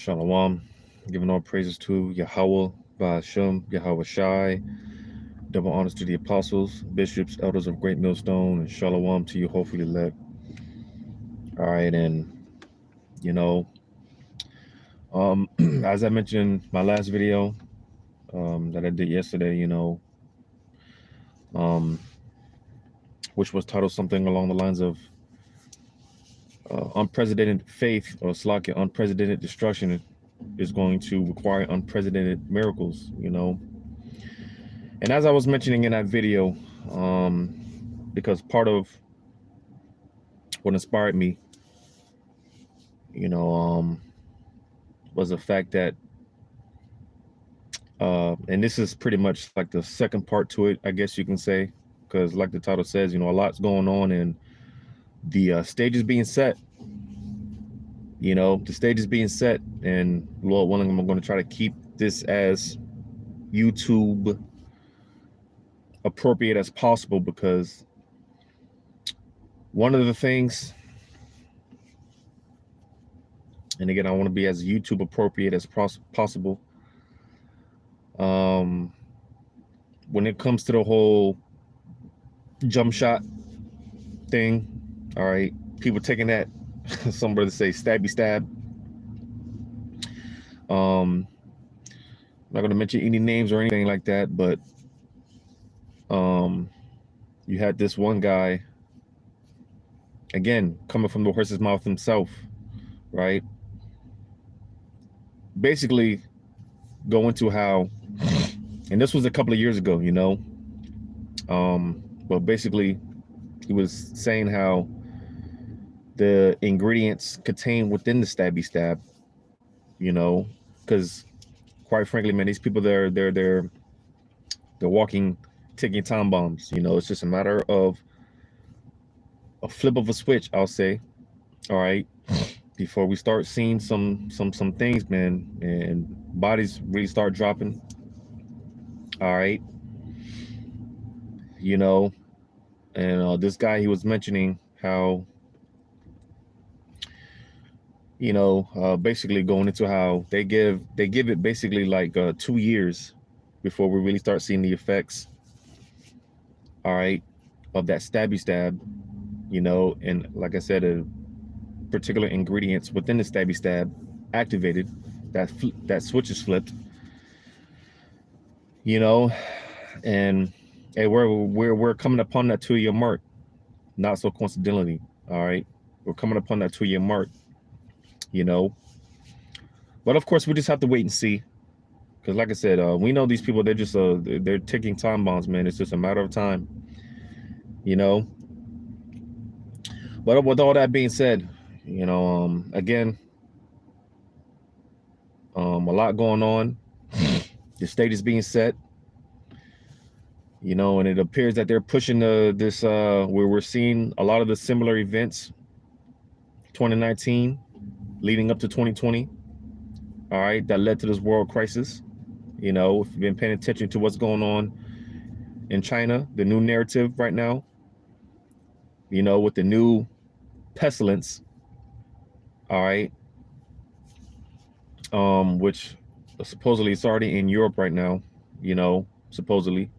Shalom. Giving all praises to Yahweh, Ba'ashem, Yahweh Shai. Double honors to the apostles, bishops, elders of Great Millstone, and Shalom to you, hopefully elect. All right, and you know, as I mentioned in my last video that I did yesterday, um, which was titled something along the lines of unprecedented faith or slack, unprecedented destruction is going to require unprecedented miracles, And as I was mentioning in that video, because part of what inspired me, was the fact that, and this is pretty much like the second part to it, I guess you can say, because like the title says, a lot's going on and the stage is being set. The stage is being set, and Lord willing, I'm going to try to keep this as YouTube appropriate as possible, because one of the things, and again, I want to be as YouTube appropriate as possible. When it comes to the whole jump shot thing, all right, people taking that, some brothers say stabby stab. I'm not going to mention any names or anything like that, but you had this one guy, again, coming from the horse's mouth himself, right? Basically go into how, and this was a couple of years ago, but basically he was saying how the ingredients contained within the stabby stab, because quite frankly, man, these people, they're walking, ticking time bombs. It's just a matter of a flip of a switch, I'll say. All right, before we start seeing some things, man, and bodies really start dropping. All right, and this guy, he was mentioning how, basically going into how they give it basically like 2 years before we really start seeing the effects, all right, of that stabby stab, and like I said, particular ingredients within the stabby stab activated, that switch is flipped, and hey, we're coming upon that 2-year mark, not so coincidentally, all right, we're coming upon that 2-year mark, but of course we just have to wait and see, because like I said, we know these people, they're just they're ticking time bombs, man. It's just a matter of time, but with all that being said, again, a lot going on. The stage is being set, and it appears that they're pushing this where we're seeing a lot of the similar events 2019 leading up to 2020, all right, that led to this world crisis. If you've been paying attention to what's going on in China, the new narrative right now, with the new pestilence, all right, which supposedly it's already in Europe right now, supposedly,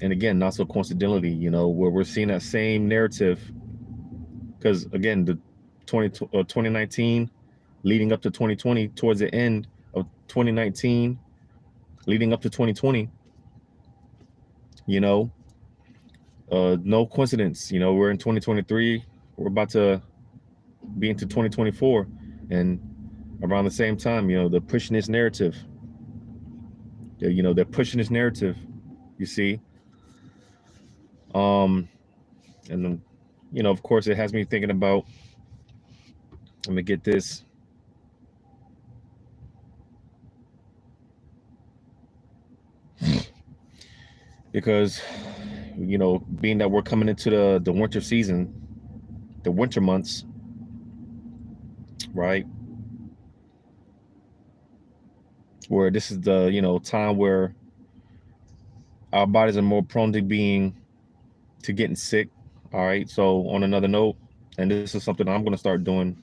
and again, not so coincidentally, where we're seeing that same narrative, because again, the 2019 leading up to 2020, towards the end of 2019 leading up to 2020, no coincidence, we're in 2023, we're about to be into 2024, and around the same time, they're pushing this narrative. They're pushing this narrative, you see. And then, of course, it has me thinking about, let me get this. Because, being that we're coming into the winter season, the winter months, right? Where this is the, time where our bodies are more prone to getting sick, All right. So on another note, and this is something I'm going to start doing,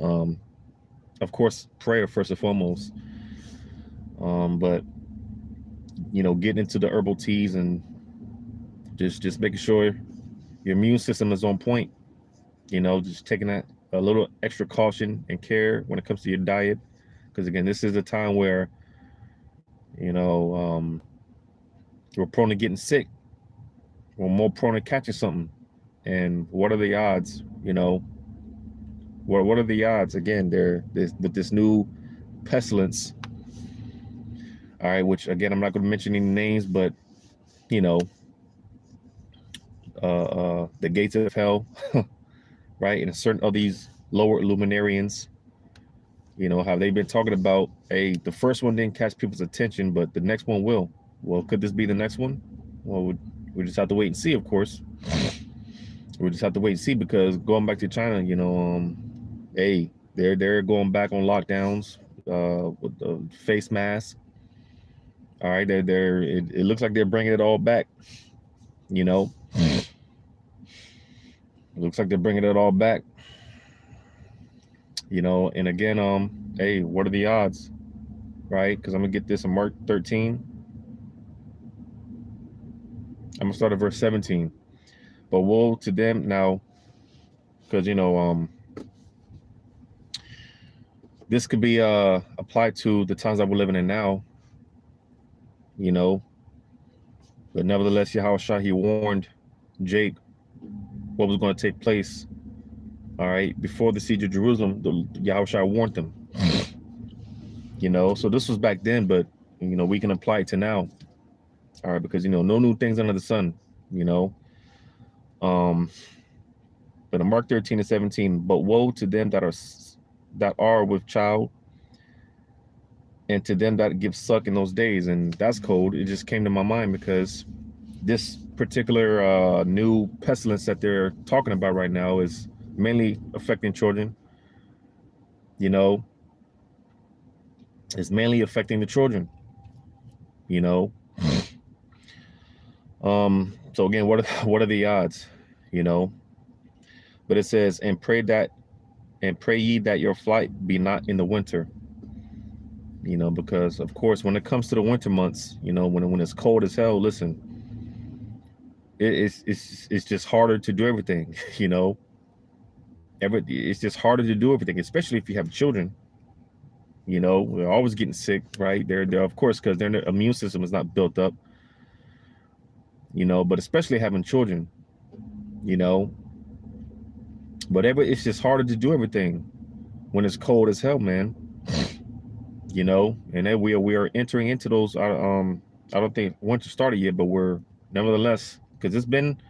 of course, prayer first and foremost. But getting into the herbal teas and just making sure your immune system is on point. Just taking that a little extra caution and care when it comes to your diet, because again, this is a time where we're prone to getting sick. We're more prone to catching something. And what are the odds? What are the odds? Again, with this new pestilence. All right, which again, I'm not going to mention any names, but the gates of hell, right? And certain of these lower luminarians, have they been talking about, hey, the first one didn't catch people's attention, but the next one will. Well, could this be the next one? Well, we just have to wait and see, of course. We just have to wait and see, because going back to China, hey, they're going back on lockdowns with the face mask. All right, it looks like they're bringing it all back. It looks like they're bringing it all back. And again, hey, what are the odds, right? Because I'm gonna get this in Mark 13. I'm gonna start at verse 17. But woe to them now, because this could be applied to the times that we're living in now. But nevertheless, Yahushua, he warned Jake what was going to take place. All right, before the siege of Jerusalem, Yahushua warned them. So this was back then, but we can apply it to now. All right, because no new things under the sun. But in Mark 13 and 17, but woe to them that are with child, and to them that give suck in those days. And that's cold. It just came to my mind because this particular new pestilence that they're talking about right now is mainly affecting children. It's mainly affecting the children. So again, what are the odds? But it says, and pray ye that your flight be not in the winter. Because of course, when it comes to the winter months, when it's cold as hell, listen, it's just harder to do everything. It's just harder to do everything, especially if you have children. They're always getting sick, right? They're of course, because their immune system is not built up. But especially having children, whatever, it's just harder to do everything when it's cold as hell, man. And then we are entering into those. I don't think winter started yet, but we're nevertheless, because it's been,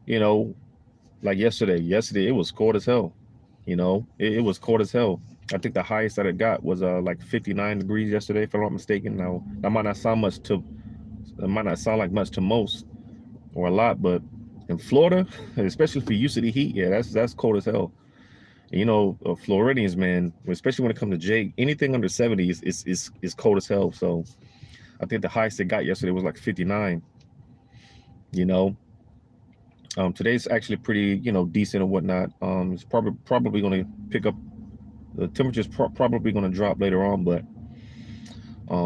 like yesterday. Yesterday it was cold as hell. It was cold as hell. I think the highest that it got was like 59 degrees yesterday, if I'm not mistaken. Now that might not sound like much to most or a lot, but in Florida, especially if you're used to the heat, yeah, that's cold as hell. And, Floridians, man, especially when it comes to Jake, anything under 70 is cold as hell. So I think the highest it got yesterday was like 59. Today's actually pretty, decent and whatnot. It's probably going to pick up. The temperature's probably going to drop later on, but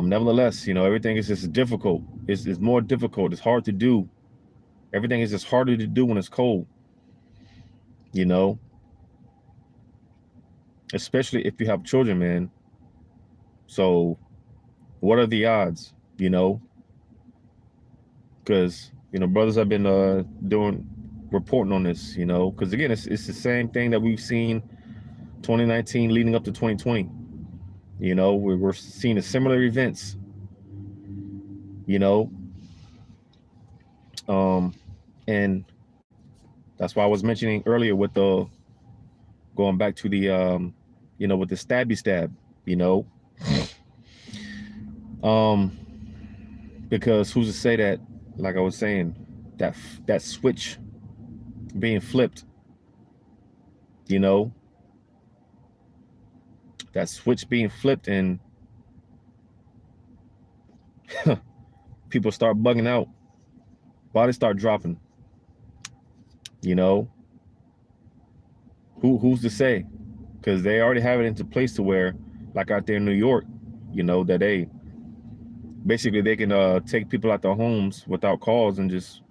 nevertheless, everything is just difficult. It's more difficult. It's hard to do. Everything is just harder to do when it's cold. Especially if you have children, man. So what are the odds? Because brothers have been reporting on this. Because again, it's the same thing that we've seen 2019 leading up to 2020. We're seeing similar events. And that's why I was mentioning earlier with going back to the with the stabby stab, because who's to say that, like I was saying, that switch being flipped, that switch being flipped, and people start bugging out, bodies start dropping. You know, who's to say? Because they already have it into place to where, like out there in New York, you know, that basically they can take people out their homes without cause and just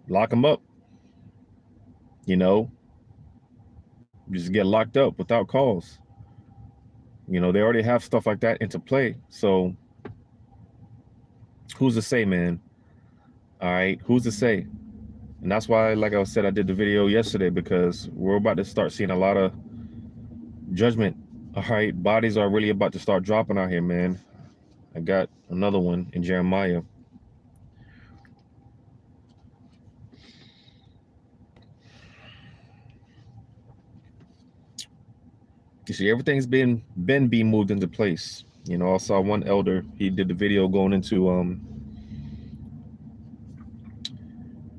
lock them up. You know, just get locked up without cause. You know, they already have stuff like that into play. So who's to say, man? All right, who's to say? And that's why, like I said, I did the video yesterday, because we're about to start seeing a lot of judgment. All right, bodies are really about to start dropping out here, man. I got another one in Jeremiah. You see, everything's been being moved into place. You know, I saw one elder, he did the video going into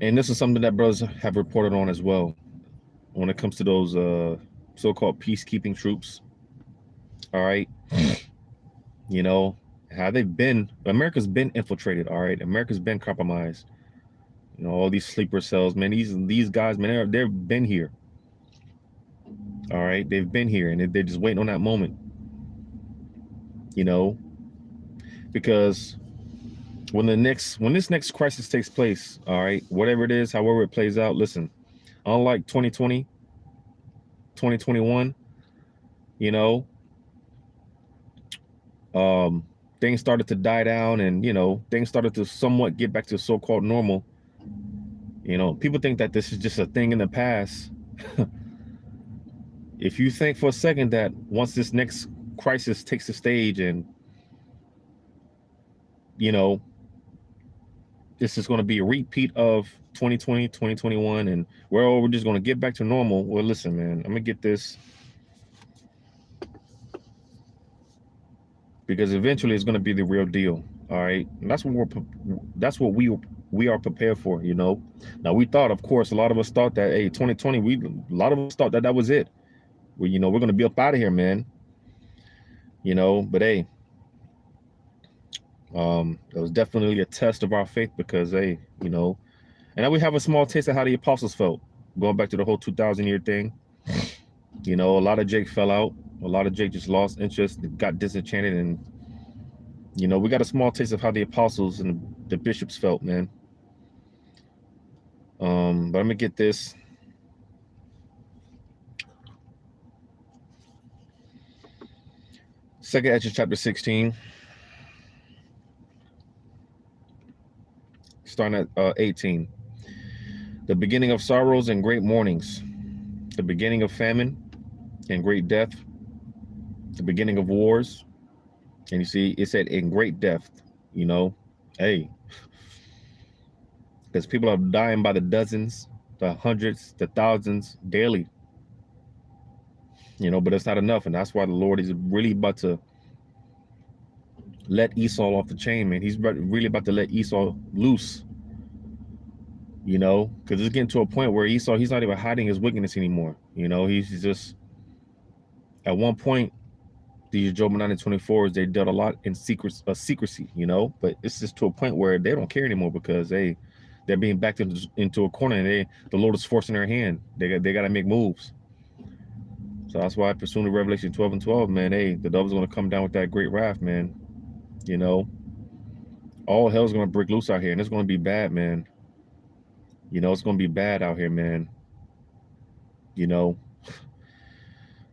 and this is something that brothers have reported on as well, when it comes to those so-called peacekeeping troops. All right, you know how they've been. America's been infiltrated. All right, America's been compromised. You know, all these sleeper cells, man. These guys, man, they've been here. All right, they've been here, and they're just waiting on that moment. You know, because when this next crisis takes place, all right, whatever it is, however it plays out, listen, unlike 2020, 2021, you know, things started to die down, and you know, things started to somewhat get back to so-called normal. You know, people think that this is just a thing in the past. If you think for a second that once this next crisis takes the stage, and you know, this is going to be a repeat of 2020, 2021, and we're just going to get back to normal. Well, listen, man, I'm gonna get this, because eventually it's going to be the real deal. All right, and that's what we are prepared for. You know, now we thought, of course, a lot of us thought that, hey, 2020, a lot of us thought that was it. You know, we're going to be up out of here, man. You know, but hey, it was definitely a test of our faith, because hey, you know, and now we have a small taste of how the apostles felt, going back to the whole 2,000-year thing. You know, a lot of Jake fell out. A lot of Jake just lost interest, got disenchanted, and you know, we got a small taste of how the apostles and the bishops felt, man. But I'm gonna get this. Second Ezra chapter 16, starting at 18. The beginning of sorrows and great mournings, the beginning of famine and great death, the beginning of wars. And you see, it said in great death, you know, hey, because people are dying by the dozens, the hundreds, the thousands daily. You know, but it's not enough, and that's why the Lord is really about to let Esau off the chain, man. He's really about to let Esau loose. You know, because it's getting to a point where Esau, he's not even hiding his wickedness anymore. You know, he's just, at one point, these Job 9:24s, they dealt a lot in secrecy, you know, but it's just to a point where they don't care anymore, because they're being backed into a corner, and the Lord is forcing their hand. They got to make moves. So that's why, pursuing the Revelation 12:12, man, hey, the devil's going to come down with that great wrath, man. You know, all hell's going to break loose out here, and it's going to be bad, man. You know, it's going to be bad out here, man. You know,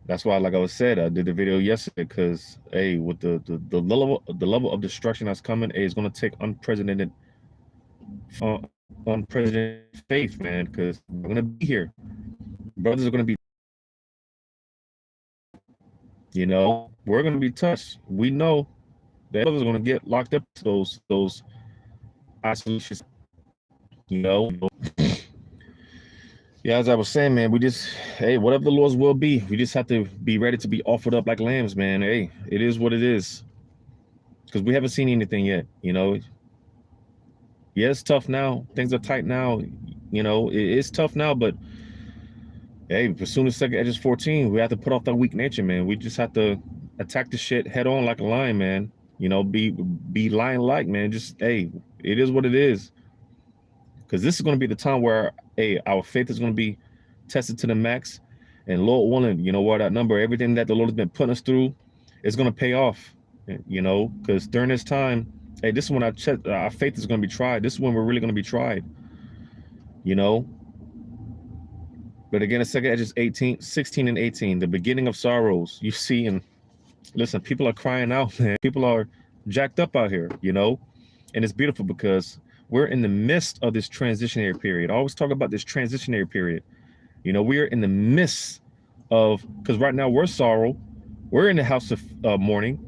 that's why, like I said, I did the video yesterday, because, hey, with the level of destruction that's coming, hey, it's going to take unprecedented faith, man, because we're going to be here. Brothers are going to be, you know, we're going to be touched. We know that brothers are going to get locked up to those isolations, you know. Yeah, as I was saying, man, we just, hey, whatever the Lord's will be, we just have to be ready to be offered up like lambs, man. Hey, it is what it is, because we haven't seen anything yet, you know. Yeah, it's tough now. Things are tight now. You know, it's tough now, but hey, as soon as second Edges 14, we have to put off that weak nature, man. We just have to attack the shit head on like a lion, man. You know, be lion-like, man. Just, hey, it is what it is. because this is going to be the time where our faith is going to be tested to the max, and Lord willing, you know what, that number, everything that the Lord has been putting us through is going to pay off, you know, because during this time, hey, this is when our faith is going to be tried. This is when we're really going to be tried, you know. But again, it's 2 Edges 16 and 18, the beginning of sorrows. You see, and listen, people are crying out, man. People are jacked up out here, you know, and it's beautiful because we're in the midst of this transitionary period. I always talk about this transitionary period. You know, we're in the midst of, because right now we're sorrow. We're in the house of mourning.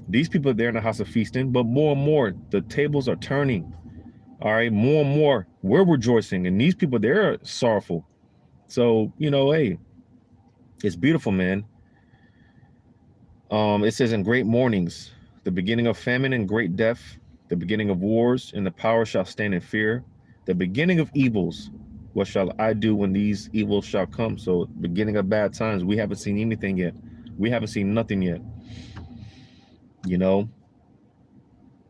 These people are there in the house of feasting, but more and more, the tables are turning. All right, more and more, we're rejoicing, and these people, they're sorrowful. So, you know, hey, it's beautiful, man. It says in great mornings, the beginning of famine and great death, the beginning of wars, and the power shall stand in fear. The beginning of evils, what shall I do when these evils shall come? So beginning of bad times, we haven't seen anything yet. We haven't seen nothing yet, you know?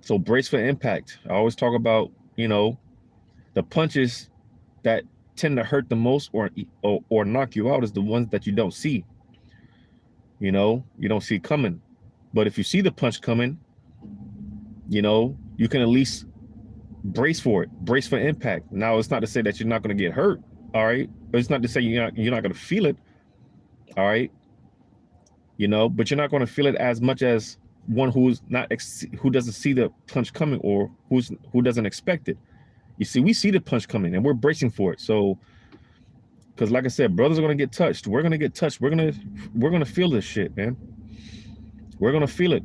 So brace for impact. I always talk about, you know, the punches that tend to hurt the most or knock you out is the ones that you don't see. You know, you don't see coming. But if you see the punch coming, you know, you can at least brace for it, brace for impact. Now, it's not to say that you're not going to get hurt, all right? But it's not to say you're not going to feel it, all right? You know, but you're not going to feel it as much as one who doesn't see the punch coming or who doesn't expect it. You see, we see the punch coming and we're bracing for it. So, because like I said, brothers are going to get touched. We're going to get touched. We're going to feel this shit, man. We're going to feel it.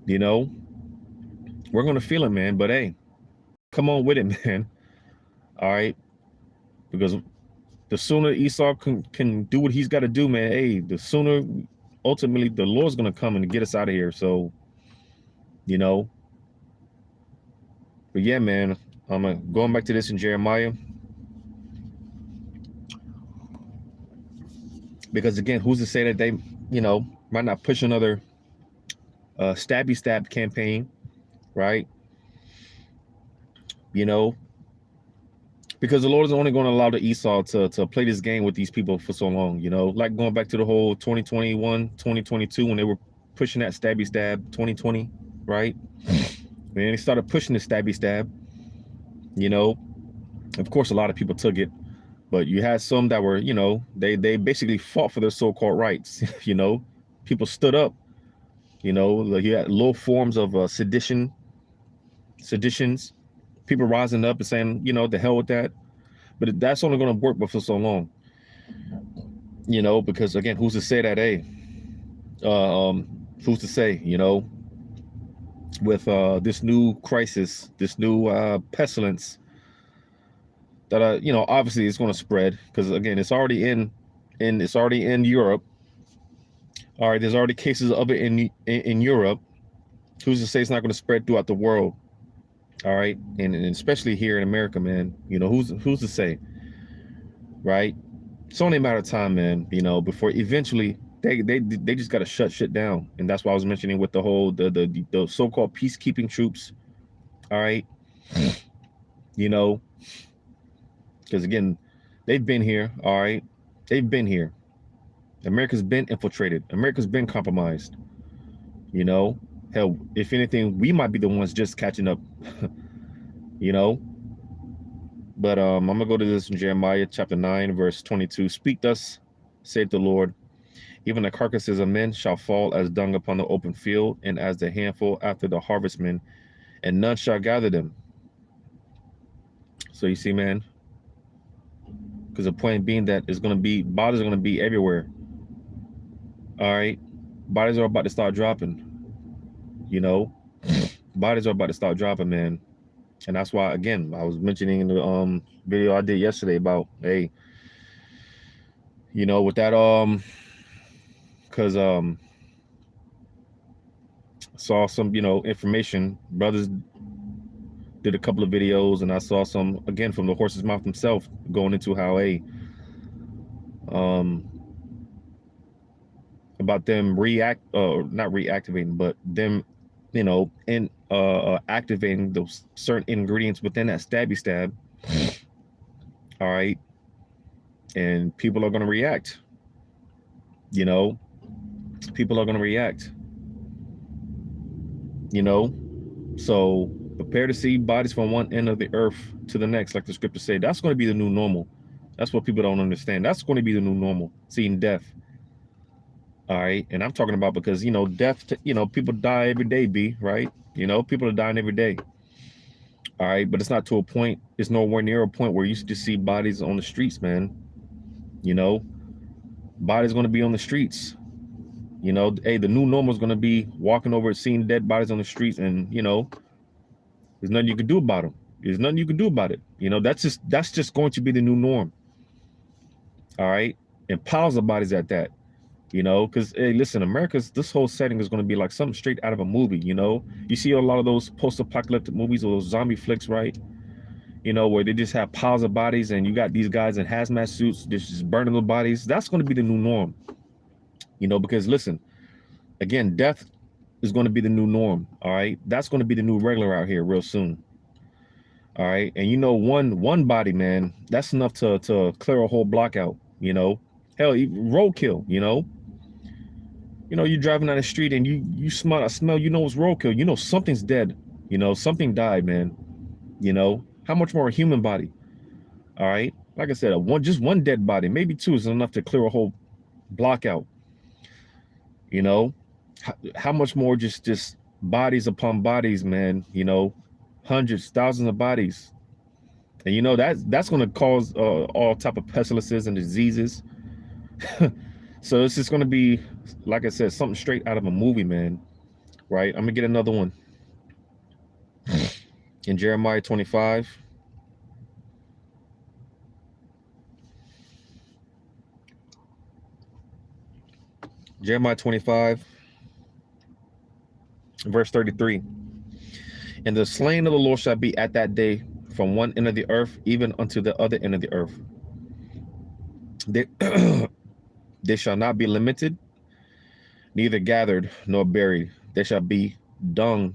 You know, we're going to feel it, man. But hey, come on with it, man. All right. Because the sooner Esau can do what he's got to do, man, hey, the sooner ultimately the Lord's going to come and get us out of here. So, you know, but yeah, man, I'm going back to this in Jeremiah. Because again, who's to say that they, you know, might not push another stabby stab campaign, right? You know, because the Lord is only going to allow the Esau to play this game with these people for so long, you know, like going back to the whole 2021, 2022, when they were pushing that stabby stab 2020, right? And they started pushing the stabby stab, you know, of course, a lot of people took it. But you had some that were, you know, they basically fought for their so-called rights. You know, people stood up. You know, like you had low forms of seditions, people rising up and saying, you know, the hell with that. But that's only going to work for so long. You know, because again, who's to say that? Hey, who's to say? You know, with this new crisis, this new pestilence. That you know, obviously it's going to spread because again, it's already in Europe. All right, there's already cases of it in Europe. Who's to say it's not going to spread throughout the world? All right, and especially here in America, man. You know, who's to say, right? It's only a matter of time, man. You know, before eventually they just got to shut shit down, and that's why I was mentioning with the whole the so-called peacekeeping troops. All right, you know. Because again, they've been here, all right? They've been here. America's been infiltrated. America's been compromised. You know, hell, if anything, we might be the ones just catching up. You know. But I'm gonna go to this in Jeremiah chapter 9, verse 22. Speak thus, saith the Lord, even the carcasses of men shall fall as dung upon the open field, and as the handful after the harvestmen, and none shall gather them. So you see, man. Because the point being that it's going to be, bodies are going to be everywhere. All right. Bodies are about to start dropping. You know, bodies are about to start dropping, man. And that's why, again, I was mentioning in the video I did yesterday about, hey, you know, with that, because saw some, you know, information. Brothers did a couple of videos, and I saw some, again, from the horse's mouth himself, going into how, hey, about them not reactivating, but them, you know, and activating those certain ingredients within that stabby stab. All right. And people are going to react. You know, people are going to react. You know, so prepare to see bodies from one end of the earth to the next, like the scriptures say. That's going to be the new normal. That's what people don't understand. That's going to be the new normal, seeing death. All right. And I'm talking about because, you know, death, you know, people die every day, B, right? You know, people are dying every day. All right. But it's not to a point. It's nowhere near a point where you just see bodies on the streets, man. You know, bodies going to be on the streets. You know, hey, the new normal is going to be walking over, seeing dead bodies on the streets. And, you know, there's nothing you can do about them. There's nothing you can do about it. You know, that's just going to be the new norm. All right. And piles of bodies at that. You know, because, hey, listen, this whole setting is going to be like something straight out of a movie. You know, you see a lot of those post-apocalyptic movies or those zombie flicks, right? You know, where they just have piles of bodies and you got these guys in hazmat suits just burning the bodies. That's going to be the new norm. You know, because listen, again, death is going to be the new norm. All right. That's going to be the new regular out here real soon. All right. And, you know, one body, man, that's enough to clear a whole block out. You know, hell, roadkill, you know. You know, you're driving down the street and you smell a smell, you know it's roadkill. You know something's dead. You know, something died, man. You know, how much more a human body? All right. Like I said, just one dead body, maybe two is enough to clear a whole block out. You know, how much more just bodies upon bodies, man. You know, hundreds, thousands of bodies. And, you know, that's going to cause all type of pestilences and diseases. So it's just going to be, like I said, something straight out of a movie, man. Right? I'm going to get another one. In Jeremiah 25. Jeremiah 25, verse 33. And the slain of the Lord shall be at that day from one end of the earth, even unto the other end of the earth. They shall not be limited, neither gathered nor buried. They shall be dung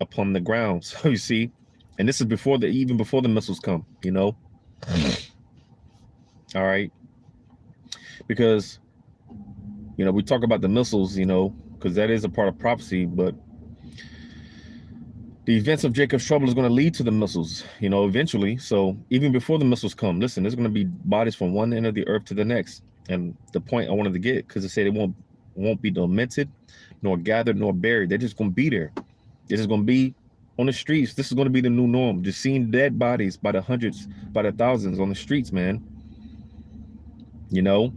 upon the ground. So you see, and this is even before the missiles come, you know. All right. Because, you know, we talk about the missiles, you know, because that is a part of prophecy, but the events of Jacob's trouble is going to lead to the missiles, you know, eventually. So even before the missiles come, listen, there's going to be bodies from one end of the earth to the next. And the point I wanted to get, because it said it won't be lamented, nor gathered, nor buried. They're just going to be there. They're just going to be on the streets. This is going to be the new norm. Just seeing dead bodies by the hundreds, by the thousands on the streets, man. You know,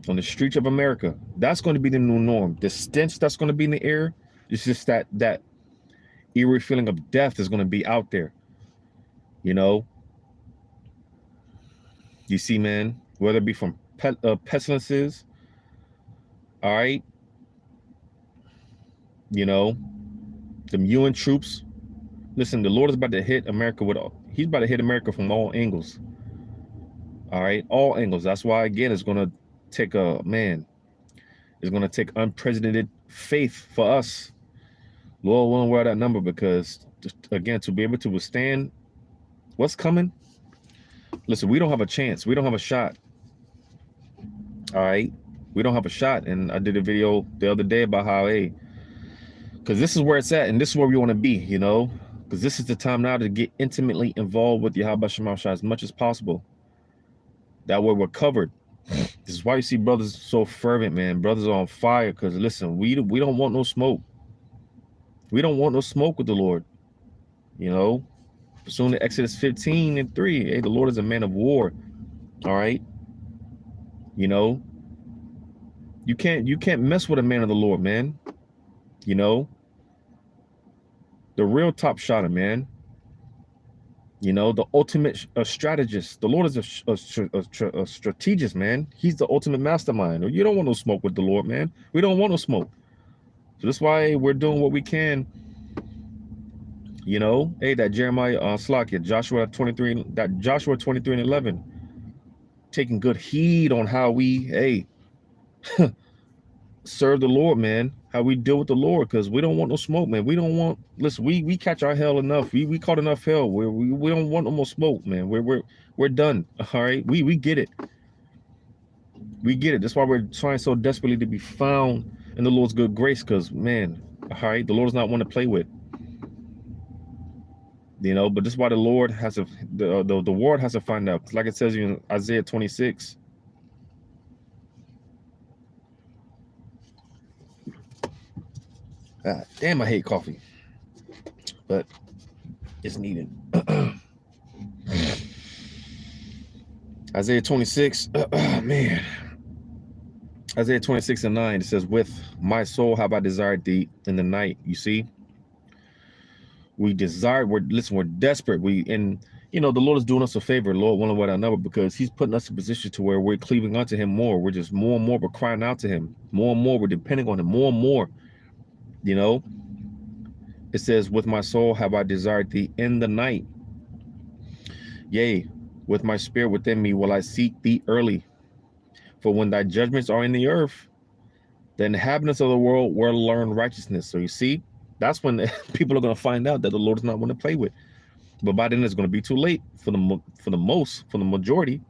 on the streets of America. That's going to be the new norm. The stench that's going to be in the air, it's just that eerie feeling of death is going to be out there. You know, you see, man, whether it be from pestilences, all right, you know, the UN troops. Listen, the Lord is about to hit America he's about to hit America from all angles. All right, all angles. That's why, again, it's going to take it's going to take unprecedented faith for us. Lord willing, wear that number, because, again, to be able to withstand what's coming, listen, we don't have a chance. We don't have a shot. All right, we don't have a shot. And I did a video the other day about how, hey, because this is where it's at, and this is where we want to be, you know, because this is the time now to get intimately involved with Yahweh Shema Shai as much as possible. That way we're covered. This is why you see brothers so fervent, man. Brothers are on fire, because, listen, we don't want no smoke. We don't want no smoke with the Lord. You know, pursuing to Exodus 15:3. Hey, the Lord is a man of war. All right. You know, you can't mess with a man of the Lord, man. You know, the real top shotter, man. You know, the ultimate strategist. The Lord is a strategist, man. He's the ultimate mastermind. You don't want no smoke with the Lord, man. We don't want no smoke. So that's why we're doing what we can. You know, hey, that Jeremiah Joshua 23:11. Taking good heed on how we, hey, serve the Lord, man. how we deal with the Lord, because we don't want no smoke, man. We don't want. Listen, we catch our hell enough. We caught enough hell. We don't want no more smoke, man. We're done. All right, we get it. We get it. That's why we're trying so desperately to be found in the Lord's good grace, because man, all right, the Lord's not one to play with. You know, but this is why the Lord has to, the world has to find out. Like it says in Isaiah 26. Damn, I hate coffee, but it's needed. Isaiah 26, man. Isaiah 26:9, it says, with my soul have I desired thee in the night. You see, we desire, we're desperate. You know, the Lord is doing us a favor, Lord, one way or another, because he's putting us in a position to where we're cleaving unto him more. We're just more and more, we're crying out to him. More and more, we're depending on him more and more. You know, it says, with my soul have I desired thee in the night. Yea, with my spirit within me will I seek thee early. For when thy judgments are in the earth, the inhabitants of the world will learn righteousness. So you see, that's when people are going to find out that the Lord is not one to play with. But by then it's going to be too late for the majority.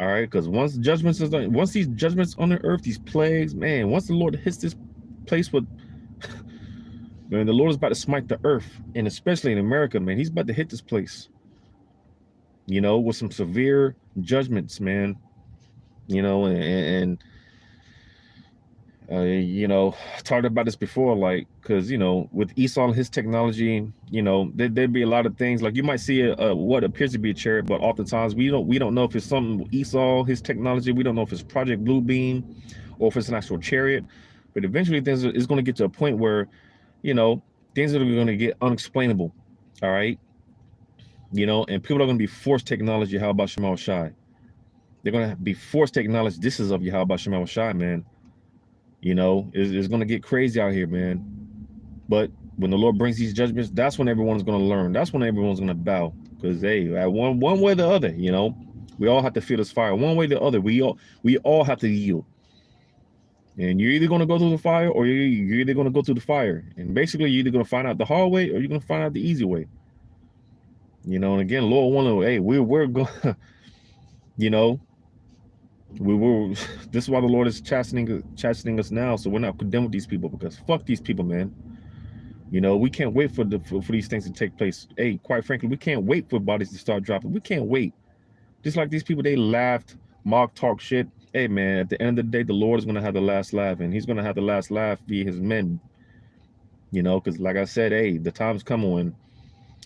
All right, because once these judgments on the earth, these plagues, man, once the Lord hits this place with, man, the Lord is about to smite the earth, and especially in America, man, he's about to hit this place. You know, with some severe judgments, man. You know, you know, I talked about this before, like, because, you know, with Esau and his technology, you know, there'd be a lot of things, like you might see what appears to be a chariot, but oftentimes we don't know if it's something Esau, his technology. We don't know if it's Project Blue Beam or if it's an actual chariot. But eventually things is going to get to a point where, you know, things are going to get unexplainable. All right. You know, and people are going to be forced to acknowledge Yahweh Shema Shai. They're going to be forced to acknowledge this is of Yahweh Shema Shai, man. You know, it's going to get crazy out here, man. But when the Lord brings these judgments, that's when everyone's going to learn. That's when everyone's going to bow. Because, hey, at one way or the other, you know, we all have to feel this fire. One way or the other, we all have to yield. And you're either going to go through the fire or you're either going to go through the fire. And basically, you're either going to find out the hard way or you're going to find out the easy way. You know, and again, Lord, hey, we're going, you know, this is why the Lord is chastening us now, so we're not condemned with these people, because fuck these people, man. You know, we can't wait for these things to take place. Hey, quite frankly, we can't wait for bodies to start dropping. We can't wait. Just like these people, they laughed, mock, talk shit. Hey, man, at the end of the day, the Lord is going to have the last laugh, and he's going to have the last laugh via his men. You know, because like I said, hey, the time's coming when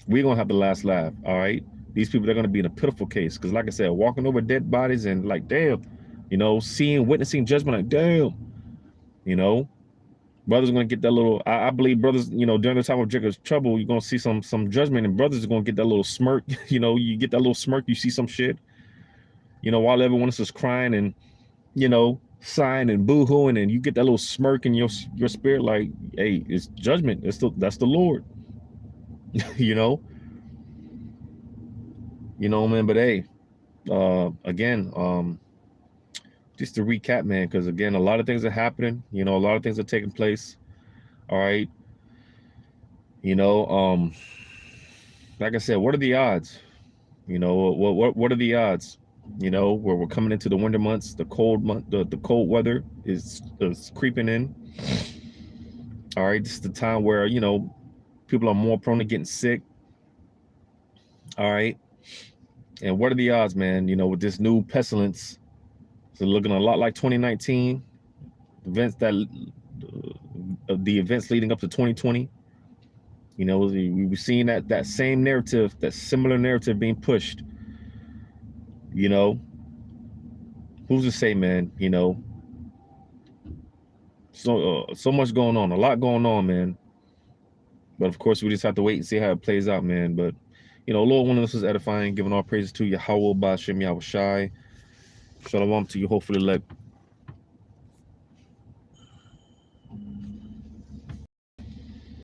we're going to have the last laugh, all right? These people, they're going to be in a pitiful case, because like I said, walking over dead bodies and like, damn, you know, witnessing judgment, like, damn, you know, brothers are going to get that little, I believe brothers, you know, during the time of Jacob's trouble, you're going to see some judgment, and brothers are going to get that little smirk, you know, you get that little smirk, you see some shit, you know, while everyone else is crying and, you know, sighing and boo-hooing, and you get that little smirk in your spirit, like, hey, it's judgment, that's the Lord, you know, man, but hey, again, just to recap, man, because again, a lot of things are happening. You know, a lot of things are taking place. All right. You know, like I said, what are the odds? You know, what are the odds? You know, where we're coming into the winter months, the cold weather is creeping in. All right, this is the time where, you know, people are more prone to getting sick. All right. And what are the odds, man? You know, with this new pestilence, it's looking a lot like 2019 events, the events leading up to 2020. You know, we were seeing that same narrative, that similar narrative being pushed. You know, who's to say, man? You know, so much going on, a lot going on, man. But of course, we just have to wait and see how it plays out, man. But you know, Lord, one of us is edifying, giving all praises to Yahweh Ba'Shem Yahweh Shai. Shalom to you. Hopefully, let